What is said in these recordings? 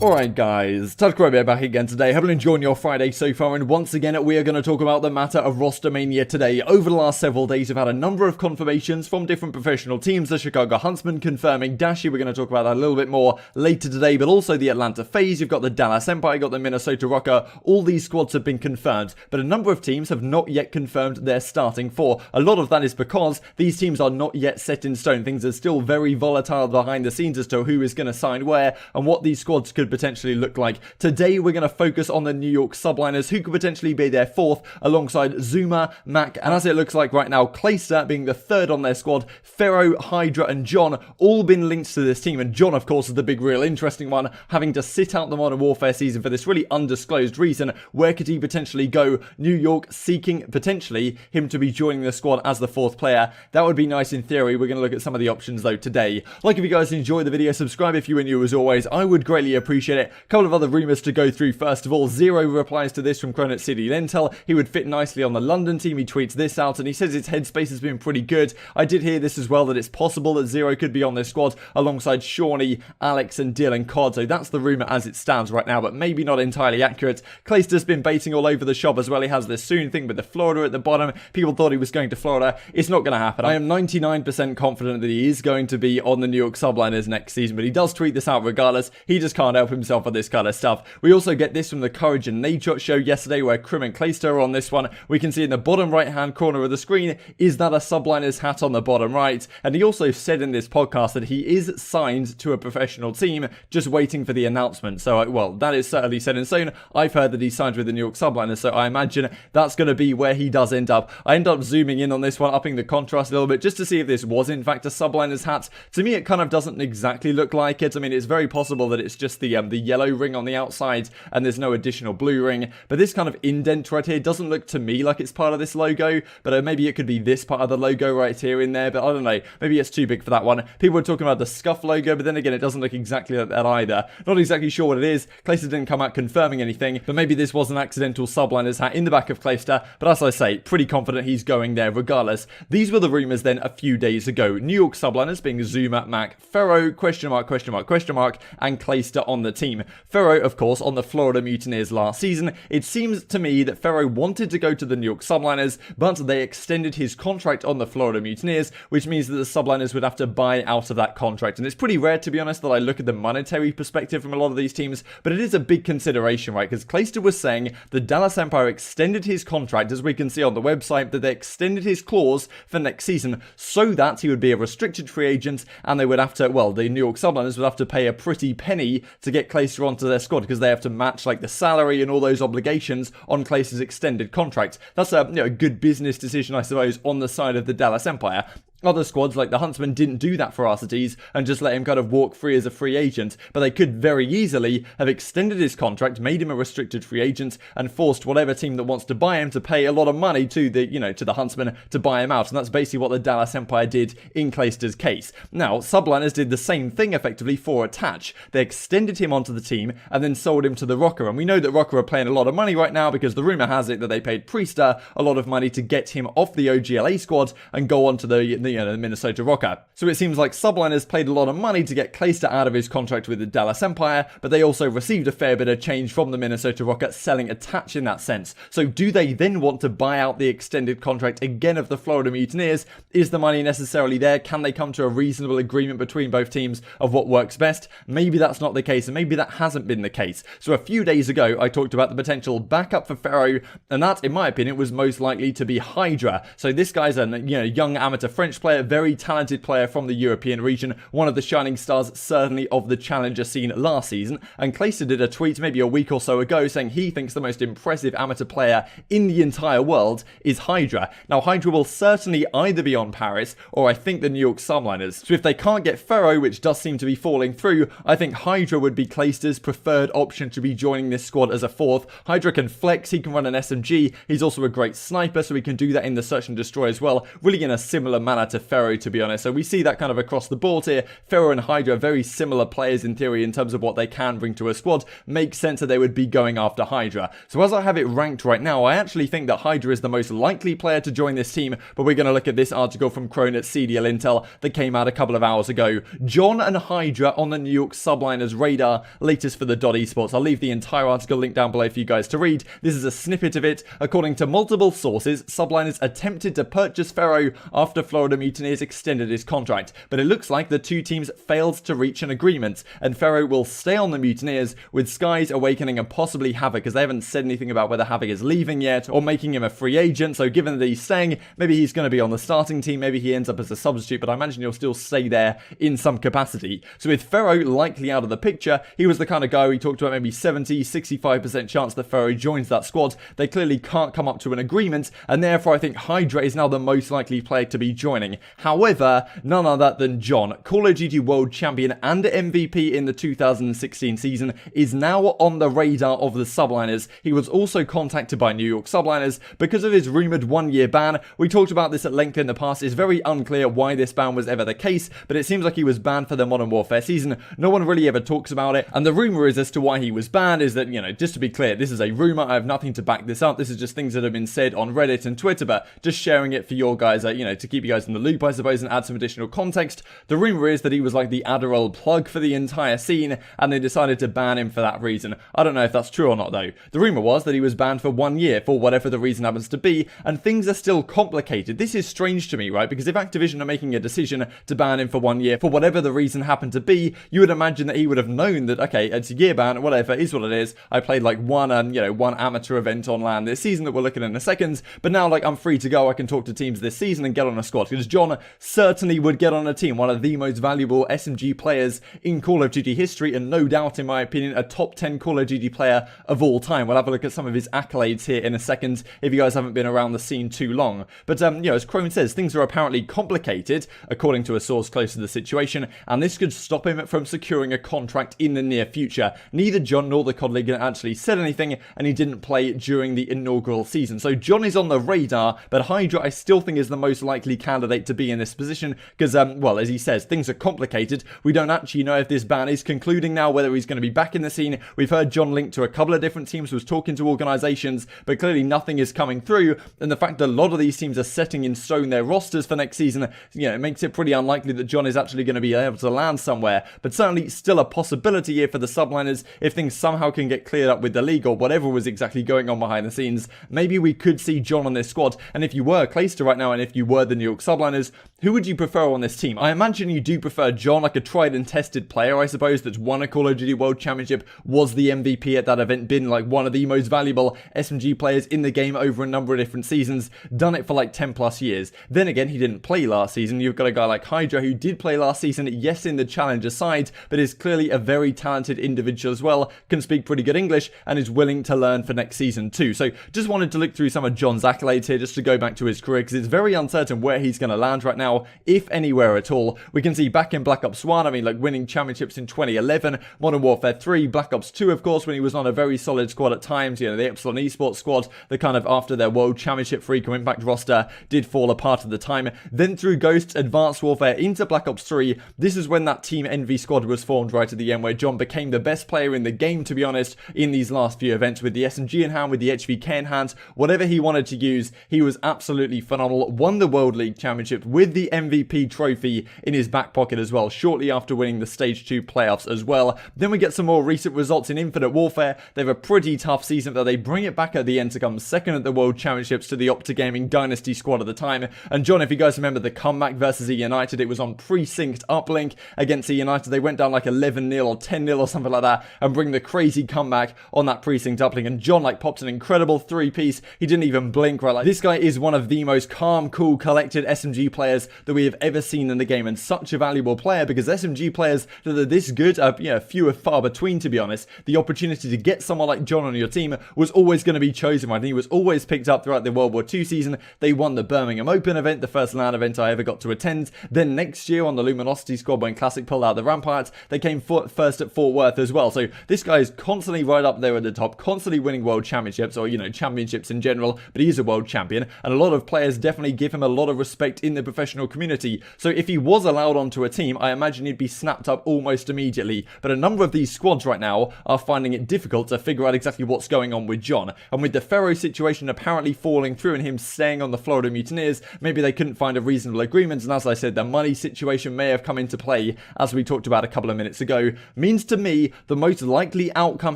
Alright guys, TouchCry back again today. Hope you're enjoying your Friday so far, and once again we are going to talk about the matter of Rostermania today. Over the last several days we've had a number of confirmations from different professional teams. The Chicago Huntsmen confirming Dashy, we're going to talk about that a little bit more later today, but also the Atlanta FaZe, you've got the Dallas Empire, you've got the Minnesota Rocker. All these squads have been confirmed, but a number of teams have not yet confirmed their starting four. A lot of that is because these teams are not yet set in stone. Things are still very volatile behind the scenes as to who is going to sign where and what these squads could potentially look like. Today we're going to focus on the New York Subliners, who could potentially be their fourth alongside Zuma, Mac, and as it looks like right now, Clayster being the third on their squad. Pharaoh, HyDra and John all been linked to this team, and John of course is the big real interesting one, having to sit out the Modern Warfare season for this really undisclosed reason. Where could he potentially go? New York seeking potentially him to be joining the squad as the fourth player. That would be nice in theory. We're going to look at some of the options though today. Like if you guys enjoyed the video, subscribe if you are new as always. I would greatly appreciate it. Couple of other rumours to go through. First of all, Zero replies to this from Cronut City Lentel. He would fit nicely on the London team. He tweets this out and he says his headspace has been pretty good. I did hear this as well, that it's possible that Zero could be on this squad alongside Shawnee, Alex and Dylan CoD. So that's the rumour as it stands right now, but maybe not entirely accurate. Clayster's been baiting all over the shop as well. He has this soon thing with the Florida at the bottom. People thought he was going to Florida. It's not going to happen. I am 99% confident that he is going to be on the New York Subliners next season, but he does tweet this out regardless. He just can't help himself with this kind of stuff. We also get this from the Courage and Nade show yesterday, where Crim and Clayster are on this one. We can see in the bottom right hand corner of the screen, is that a Subliners hat on the bottom right? And he also said in this podcast that he is signed to a professional team, just waiting for the announcement. So, well, that is certainly set in stone. I've heard that he's signed with the New York Subliners, so I imagine that's going to be where he does end up. I end up zooming in on this one, upping the contrast a little bit, just to see if this was in fact a Subliners hat. To me, it kind of doesn't exactly look like it. I mean, it's very possible that it's just the yellow ring on the outside and there's no additional blue ring, but this kind of indent right here doesn't look to me like it's part of this logo, but maybe it could be this part of the logo right here in there, but I don't know, maybe it's too big for that one. People were talking about the scuff logo, but then again, it doesn't look exactly like that either. Not exactly sure what it is. Clayster didn't come out confirming anything, but maybe this was an accidental Subliners hat in the back of Clayster, but as I say, pretty confident he's going there regardless. These were the rumours then a few days ago. New York Subliners being Zuma, Mac, Pharaoh, question mark, and Clayster on the team. Pharaoh, of course, on the Florida Mutineers last season. It seems to me that Pharaoh wanted to go to the New York Subliners, but they extended his contract on the Florida Mutineers, which means that the Subliners would have to buy out of that contract. And it's pretty rare, to be honest, that I look at the monetary perspective from a lot of these teams, but it is a big consideration, right? Because Clayster was saying the Dallas Empire extended his contract, as we can see on the website, that they extended his clause for next season so that he would be a restricted free agent, and they would have to, well, the New York Subliners would have to pay a pretty penny to get Clayster onto their squad, because they have to match like the salary and all those obligations on Clayster's extended contract. That's a good business decision, I suppose, on the side of the Dallas Empire. Other squads like the Huntsmen didn't do that for Arcides and just let him kind of walk free as a free agent, but they could very easily have extended his contract, made him a restricted free agent, and forced whatever team that wants to buy him to pay a lot of money to the, to the Huntsmen to buy him out. And that's basically what the Dallas Empire did in Clayster's case. Now, Subliners did the same thing effectively for Attach. They extended him onto the team and then sold him to the Rocker. And we know that Rocker are paying a lot of money right now because the rumor has it that they paid Priester a lot of money to get him off the OGLA squad and go on to the Minnesota Rocker. So it seems like Subliners paid a lot of money to get Clayster out of his contract with the Dallas Empire, but they also received a fair bit of change from the Minnesota Rocker selling Attach in that sense. So do they then want to buy out the extended contract again of the Florida Mutineers? Is the money necessarily there? Can they come to a reasonable agreement between both teams of what works best? Maybe that's not the case, and maybe that hasn't been the case. So a few days ago, I talked about the potential backup for Pharaoh, and that, in my opinion, was most likely to be HyDra. So this guy's a young amateur French player, very talented player from the European region, one of the shining stars certainly of the challenger scene last season, and Clayster did a tweet maybe a week or so ago saying he thinks the most impressive amateur player in the entire world is HyDra. Now HyDra will certainly either be on Paris or I think the New York Subliners. So if they can't get Pharaoh, which does seem to be falling through, I think HyDra would be Clayster's preferred option to be joining this squad as a fourth. HyDra can flex, he can run an SMG, he's also a great sniper, so he can do that in the search and destroy as well, really in a similar manner to Pharaoh, to be honest. So we see that kind of across the board here. Pharaoh and HyDra are very similar players in theory in terms of what they can bring to a squad. Makes sense that they would be going after HyDra. So as I have it ranked right now, I actually think that HyDra is the most likely player to join this team, but we're going to look at this article from Crone at CDL Intel that came out a couple of hours ago. John and HyDra on the New York Subliners radar, latest for the Esports. I'll leave the entire article linked down below for you guys to read. This is a snippet of it. According to multiple sources, Subliners attempted to purchase Pharaoh after Florida Mutineers extended his contract, but it looks like the two teams failed to reach an agreement, and Pharaoh will stay on the Mutineers, with Skies, Awakening, and possibly Havoc, because they haven't said anything about whether Havoc is leaving yet or making him a free agent. So given that he's staying, maybe he's going to be on the starting team, maybe he ends up as a substitute, but I imagine he'll still stay there in some capacity. So with Pharaoh likely out of the picture, he was the kind of guy we talked about, maybe 70-65% chance that Pharaoh joins that squad. They clearly can't come up to an agreement, and therefore I think HyDra is now the most likely player to be joining. However, none other than John, Call of Duty World Champion and MVP in the 2016 season, is now on the radar of the Subliners. He was also contacted by New York Subliners because of his rumoured one-year ban. We talked about this at length in the past. It's very unclear why this ban was ever the case, but it seems like he was banned for the Modern Warfare season. No one really ever talks about it, and the rumour is as to why he was banned is that, you know, just to be clear, this is a rumour. I have nothing to back this up. This is just things that have been said on Reddit and Twitter, but just sharing it for your guys, you know, to keep you guys in the loop, I suppose, and add some additional context. The rumour is that he was like the Adderall plug for the entire scene, and they decided to ban him for that reason. I don't know if that's true or not, though. The rumour was that he was banned for 1 year, for whatever the reason happens to be, and things are still complicated. This is strange to me, right? Because if Activision are making a decision to ban him for 1 year, for whatever the reason happened to be, you would imagine that he would have known that, okay, it's a year ban, whatever, is what it is. I played like one amateur event on LAN this season that we're looking at in a second, but now like I'm free to go. I can talk to teams this season and get on a squad, because John certainly would get on a team, one of the most valuable SMG players in Call of Duty history, and no doubt, in my opinion, a top 10 Call of Duty player of all time. We'll have a look at some of his accolades here in a second if you guys haven't been around the scene too long. But as Crone says, things are apparently complicated according to a source close to the situation, and this could stop him from securing a contract in the near future. Neither John nor the CoD League actually said anything, and he didn't play during the inaugural season. So John is on the radar, but HyDra I still think is the most likely candidate to be in this position because, well, as he says, things are complicated. We don't actually know if this ban is concluding now, whether he's going to be back in the scene. We've heard John linked to a couple of different teams, was talking to organisations, but clearly nothing is coming through, and the fact that a lot of these teams are setting in stone their rosters for next season, it makes it pretty unlikely that John is actually going to be able to land somewhere, but certainly still a possibility here for the Subliners if things somehow can get cleared up with the league or whatever was exactly going on behind the scenes. Maybe we could see John on this squad, and if you were Clayster right now, and if you were the New York Subliners, who would you prefer on this team? I imagine you do prefer John, like a tried and tested player, I suppose, that's won a Call of Duty World Championship, was the MVP at that event, been like one of the most valuable SMG players in the game over a number of different seasons, done it for like 10 plus years. Then again, he didn't play last season. You've got a guy like HyDra who did play last season, yes, in the Challenger side, but is clearly a very talented individual as well, can speak pretty good English, and is willing to learn for next season too. So just wanted to look through some of John's accolades here just to go back to his career, because it's very uncertain where he's going to land right now, if anywhere at all. We can see back in Black Ops 1, I mean, like winning championships in 2011, Modern Warfare 3, Black Ops 2, of course, when he was on a very solid squad at times, the Epsilon Esports squad, the kind of after their World Championship Freak or Impact roster did fall apart at the time. Then through Ghosts, Advanced Warfare into Black Ops 3, this is when that Team Envy squad was formed right at the end, where John became the best player in the game, to be honest, in these last few events, with the SMG in hand, with the HVK in hand, whatever he wanted to use, he was absolutely phenomenal. Won the World League Championship with the MVP trophy in his back pocket as well, shortly after winning the Stage 2 playoffs as well. Then we get some more recent results in Infinite Warfare. They have a pretty tough season, but they bring it back at the end to come second at the World Championships to the OpTic Gaming Dynasty squad at the time. And John, if you guys remember the comeback versus E United, it was on pre-synced uplink against E United. They went down like 11-0 or 10-0 or something like that, and bring the crazy comeback on that pre-synced uplink. And John popped an incredible 3-piece. He didn't even blink, right? This guy is one of the most calm, cool, collected SMG players that we have ever seen in the game, and such a valuable player, because SMG players that are this good are few and far between, to be honest. The opportunity to get someone like John on your team was always going to be chosen, right? And he was always picked up throughout the World War II season. They won the Birmingham Open event, the first LAN event I ever got to attend. Then next year on the Luminosity squad, when Classic pulled out the Ramparts, they came first at Fort Worth as well. So this guy is constantly right up there at the top, constantly winning world championships, or championships in general, but he is a world champion, and a lot of players definitely give him a lot of respect straight in the professional community. So if he was allowed onto a team, I imagine he'd be snapped up almost immediately. But a number of these squads right now are finding it difficult to figure out exactly what's going on with John. And with the Pharaoh situation apparently falling through and him staying on the Florida Mutineers, maybe they couldn't find a reasonable agreement. And as I said, the money situation may have come into play, as we talked about a couple of minutes ago. Means to me, the most likely outcome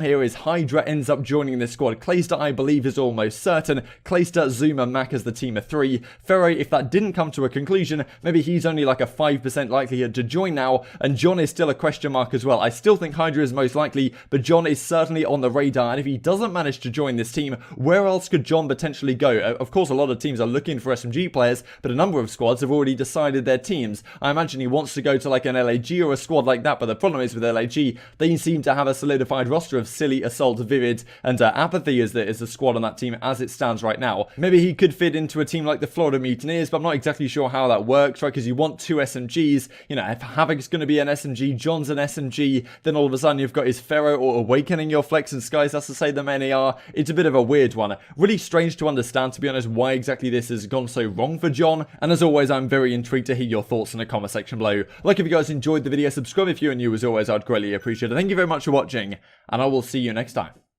here is HyDra ends up joining this squad. Clayster, I believe, is almost certain. Clayster, Zuma, Mac as the team of 3. Pharaoh, if that didn't come to a conclusion, maybe he's only like a 5% likelihood to join now, and John is still a question mark as well. I still think HyDra is most likely, but John is certainly on the radar, and if he doesn't manage to join this team, where else could John potentially go? Of course, a lot of teams are looking for SMG players, but a number of squads have already decided their teams. I imagine he wants to go to like an LAG or a squad like that, but the problem is with LAG, they seem to have a solidified roster of Silly, Assault, Vivid, and Apathy is the squad on that team as it stands right now. Maybe he could fit into a team like the Florida Mutineers, but I'm not exactly sure how that works, right? Because you want 2 SMGs. You know, if Havoc's going to be an SMG, John's an SMG, then all of a sudden you've got his Pharaoh or Awakening your Flex and Skies, that's to say the NAR. It's a bit of a weird one. Really strange to understand, to be honest, why exactly this has gone so wrong for John. And as always, I'm very intrigued to hear your thoughts in the comment section below. Like if you guys enjoyed the video, subscribe if you're new, as always, I'd greatly appreciate it. Thank you very much for watching, and I will see you next time.